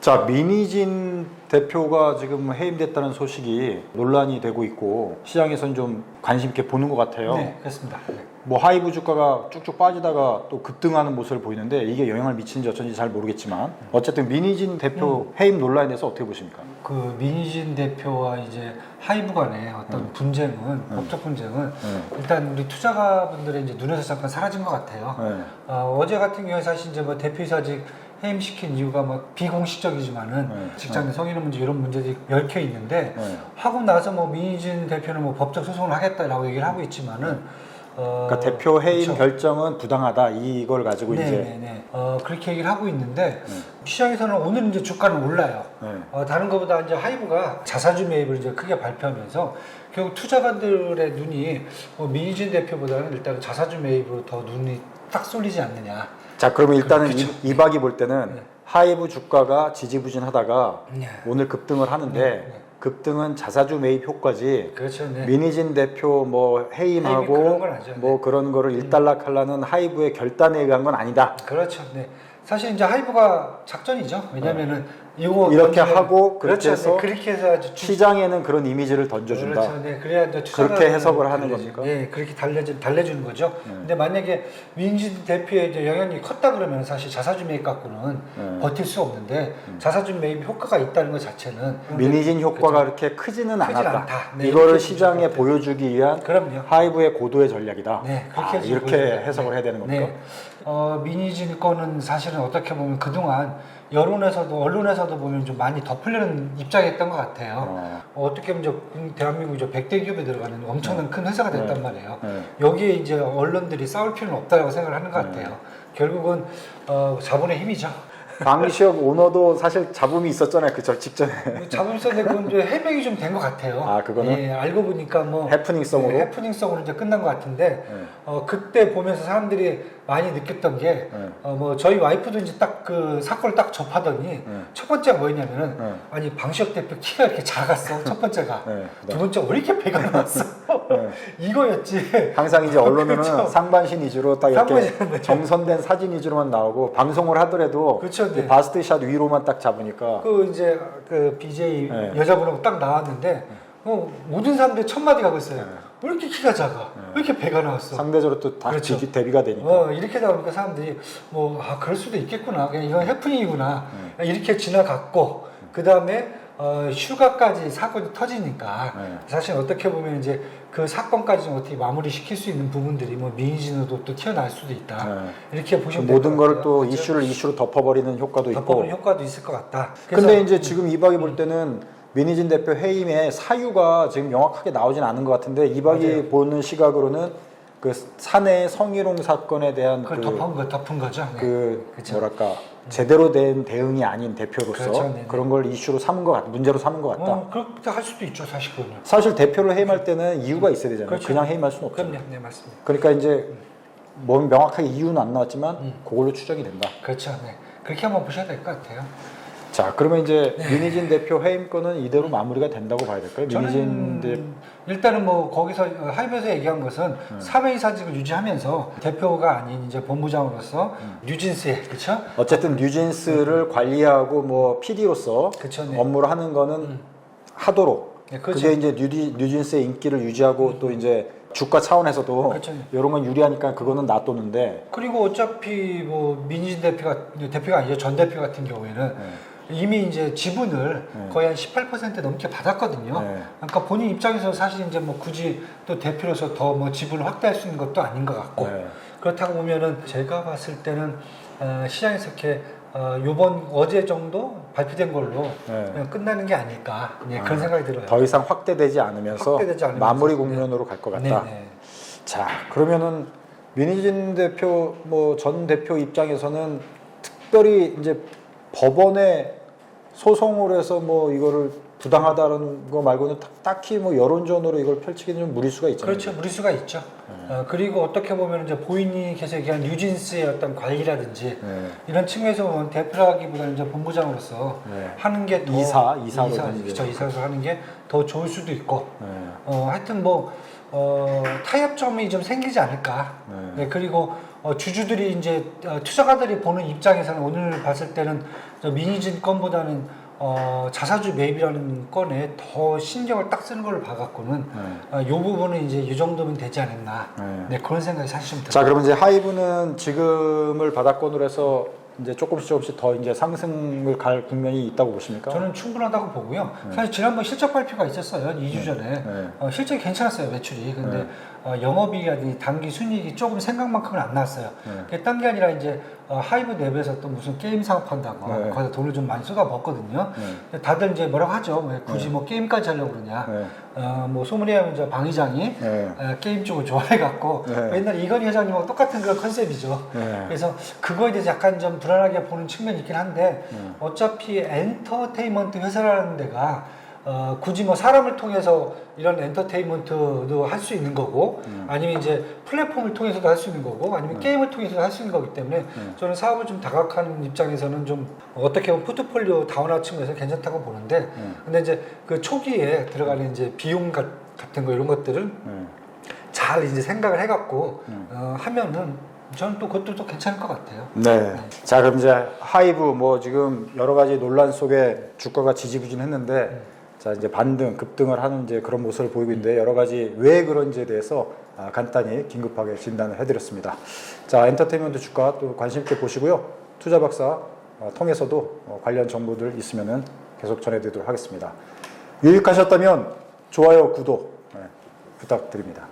자, 민희진 대표가 지금 해임됐다는 소식이 논란이 되고 있고 시장에서는 좀 관심 있게 보는 것 같아요. 네, 그렇습니다. 네. 뭐 하이브 주가가 쭉쭉 빠지다가 또 급등하는 모습을 보이는데 이게 영향을 미치는지 어쩐지 잘 모르겠지만 어쨌든 민희진 대표 해임 논란에 대해서 어떻게 보십니까? 그 민희진 대표와 이제 하이브 간의 어떤 분쟁은 법적 분쟁은 일단 우리 투자가분들의 이제 눈에서 잠깐 사라진 것 같아요. 네. 어제 같은 경우에 사실 이제 뭐 대표이사직 해임시킨 이유가 뭐 비공식적이지만은 직장 내 성인의 문제 이런 문제들이 얽혀 있는데 하고 나서 뭐 민희진 대표는 뭐 법적 소송을 하겠다라고 얘기를 하고 있지만은 그러니까 대표 해임 그렇죠. 결정은 부당하다 이걸 가지고 이제 네네네. 그렇게 얘기를 하고 있는데 시장에서는 오늘 이제 주가는 올라요. 다른 것보다 이제 하이브가 자사주 매입을 이제 크게 발표하면서 결국 투자가들의 눈이 민희진 대표보다는 일단 자사주 매입으로 더 눈이 딱 쏠리지 않느냐. 자, 그러면 일단은 그렇죠. 이박이 볼 때는 하이브 주가가 지지부진하다가 네. 오늘 급등을 하는데 급등은 자사주 매입 효과지. 그렇죠. 네. 민희진 대표 뭐 해임하고 그런 건 아니죠. 뭐 그런 거를 일단락하려는 하이브의 결단에 의한 건 아니다. 그렇죠. 네. 사실 이제 하이브가 작전이죠. 왜냐면은 이거 이렇게 던지면- 하고 그렇게 그렇죠. 해서 네. 그렇게 해서 아주 시장에는 그런 이미지를 던져준다. 그렇죠. 네. 그래야 이제 그렇게 해석을 하는 달래주- 겁니까? 네, 그렇게 달래주는 거죠. 근데 만약에 민희진 대표의 이제 영향이 컸다 그러면 사실 자사주 매입 갖고는 버틸 수 없는데 자사주 매입 효과가 있다는 것 자체는 민희진 효과가 그렇죠. 그렇게 크지는 크진 않았다. 않다. 네, 이거를 이렇게 시장에 보시면 보여주기 위한 그럼요. 하이브의 고도의 전략이다. 네, 그렇게 지금 이렇게 보여줘요. 해석을 네. 해야 되는 겁니까? 네. 민희진 거는 사실은 어떻게 보면 그동안 여론에서도 언론에서도 보면 좀 많이 덮으려는 입장이었던 것 같아요. 어떻게 보면 이제 대한민국 이제 100대 기업에 들어가는 엄청난 큰 회사가 됐단 말이에요. 여기에 이제 언론들이 싸울 필요는 없다고 생각을 하는 것 같아요. 결국은 자본의 힘이죠. 방시혁 오너도 사실 잡음이 있었잖아요. 그 직전에. 자본 있었는데 그건 이제 해명이 좀 된 것 같아요. 아, 그거는? 예, 알고 보니까 뭐 해프닝성으로? 네, 해프닝성으로 이제 끝난 것 같은데 그때 보면서 사람들이 많이 느꼈던 게 뭐 저희 와이프도 이제 딱 그 사건을 딱 접하더니 첫 번째가 뭐였냐면은 아니 방시혁 대표 키가 이렇게 작았어. 첫 번째가. 두 번째 왜 이렇게 배가 나왔어? 이거였지. 항상 이제 언론에는 그렇죠. 상반신 위주로 딱 이렇게 상반신, 네. 정선된 사진 위주로만 나오고 방송을 하더라도 그렇죠, 네. 이 바스트샷 위로만 딱 잡으니까 그 이제 그 BJ 여자분하고 딱 나왔는데 모든 사람들이 첫 마디가 그랬어요. 왜 이렇게 키가 작아? 왜 이렇게 배가 나왔어? 상대적으로 또 다 그렇죠. 대비가 되니까. 이렇게 나오니까 사람들이 그럴 수도 있겠구나. 그냥 이건 해프닝이구나. 이렇게 지나갔고 그 다음에 휴가까지 사건이 터지니까 사실 어떻게 보면 이제 그 사건까지 좀 어떻게 마무리 시킬 수 있는 부분들이 뭐 민희진으로 또 튀어나올 수도 있다. 이렇게 보시면 될 모든 것 거를 같아요. 또 그렇죠? 이슈로 덮어버리는 효과도 있고. 덮어보는 효과도 있을 것 같다. 그래서 근데 이제 지금 이박이 볼 때는 민희진 대표 해임의 사유가 지금 명확하게 나오진 않은 것 같은데 이박이 맞아요. 보는 시각으로는 그 사내 성희롱 사건에 대한 그걸 덮은 거죠. 네. 그렇죠. 뭐랄까 제대로 된 대응이 아닌 대표로서 그렇죠. 네네. 그런 걸 이슈로 삼은 것 같다, 문제로 삼은 것 같다. 그렇게 할 수도 있죠, 사실 그거는. 사실 대표를 해임할 때는 이유가 있어야 되잖아요. 그렇죠. 그냥 해임할 수는 없잖아요. 그럼요, 네 맞습니다. 그러니까 이제 뭐 명확하게 이유는 안 나왔지만 그걸로 추정이 된다. 그렇죠, 네. 그렇게 한번 보셔야 될 것 같아요. 자, 그러면 이제 민희진 대표 해임 건은 이대로 마무리가 된다고 봐야 될까요? 민희진 대표 일단은 뭐 거기서 하이브에서 얘기한 것은 사회이사직을 유지하면서 대표가 아닌 이제 본부장으로서 뉴진스에 그렇죠? 어쨌든 뉴진스를 관리하고 뭐 PD로서 그쵸, 네. 업무를 하는 거는 하도록 네, 그렇죠. 그게 이제 뉴진스의 인기를 유지하고 또 이제 주가 차원에서도 그렇죠. 이런 건 유리하니까 그거는 놔두는데 그리고 어차피 뭐 민희진 대표가 아니죠, 전 대표 같은 경우에는 이미 이제 지분을 거의 한 18% 넘게 받았거든요. 그러니까 본인 입장에서 사실 이제 뭐 굳이 또 대표로서 더 뭐 지분을 확대할 수 있는 것도 아닌 것 같고 그렇다고 보면은 제가 봤을 때는 시장에서 이렇게 요번 어제 정도 발표된 걸로 그냥 끝나는 게 아닐까 그런 생각이 들어요. 더 이상 확대되지 않으면서, 마무리 국면으로 갈 것 같다. 네네. 자, 그러면은 민희진 대표 뭐 전 대표 입장에서는 특별히 이제 법원에 소송을 해서 뭐 이거를 부당하다는 거 말고는 딱히 뭐 여론전으로 이걸 펼치기는 좀 무리수가 있잖아요. 그렇죠. 무리수가 있죠. 그리고 어떻게 보면 이제 보이니 계속 얘기한 뉴진스의 어떤 관리라든지 이런 측면에서 보면 대표라기보다는 이제 본부장으로서 하는 게 더 이사로서 하는 게 더 좋을 수도 있고 하여튼 뭐 타협점이 좀 생기지 않을까. 그리고 주주들이 이제 투자가들이 보는 입장에서는 오늘 봤을 때는 미니진 건보다는 자사주 매입이라는 건에 더 신경을 딱 쓰는 걸 봐갖고는 이 부분은 이제 이 정도면 되지 않았나. 네, 그런 생각이 사실 좀 들어요. 자, 그러면 이제 하이브는 지금을 바닥권으로 해서 이제 조금씩 더 이제 상승을 갈 국면이 있다고 보십니까? 저는 충분하다고 보고요. 사실 지난번 실적 발표가 있었어요. 2주 전에. 실적이 괜찮았어요, 매출이. 근데 영업이익이 단기 순이익이 조금 생각만큼은 안 나왔어요. 그게 딴 게 아니라 이제 하이브 내부에서 또 무슨 게임 사업한다고 거기다 돈을 좀 많이 쏟아붓거든요. 다들 이제 뭐라고 하죠. 왜 굳이 뭐 게임까지 하려고 그러냐. 뭐 소문에 하면 이제 방 의장이 게임 쪽을 좋아해갖고 옛날 이건희 회장님하고 똑같은 그런 컨셉이죠. 그래서 그거에 대해서 약간 좀 불안하게 보는 측면이 있긴 한데 어차피 엔터테인먼트 회사라는 데가 굳이 뭐 사람을 통해서 이런 엔터테인먼트도 할 수 있는 거고 아니면 이제 플랫폼을 통해서도 할 수 있는 거고 아니면 게임을 통해서도 할 수 있는 거기 때문에 저는 사업을 좀 다각하는 입장에서는 좀 어떻게 보면 포트폴리오 다운화 측면에서 괜찮다고 보는데 근데 이제 그 초기에 들어가는 이제 비용 같은 거 이런 것들을 잘 이제 생각을 해갖고 하면은 저는 또 그것도 또 괜찮을 것 같아요. 네. 자, 그럼 이제 하이브 뭐 지금 여러 가지 논란 속에 주가가 지지부진했는데 자, 이제 반등, 급등을 하는 이제 그런 모습을 보이고 있는데 여러 가지 왜 그런지에 대해서 간단히 긴급하게 진단을 해드렸습니다. 자, 엔터테인먼트 주가 또 관심 있게 보시고요. 투자 박사 통해서도 관련 정보들 있으면은 계속 전해드리도록 하겠습니다. 유익하셨다면 좋아요, 구독 부탁드립니다.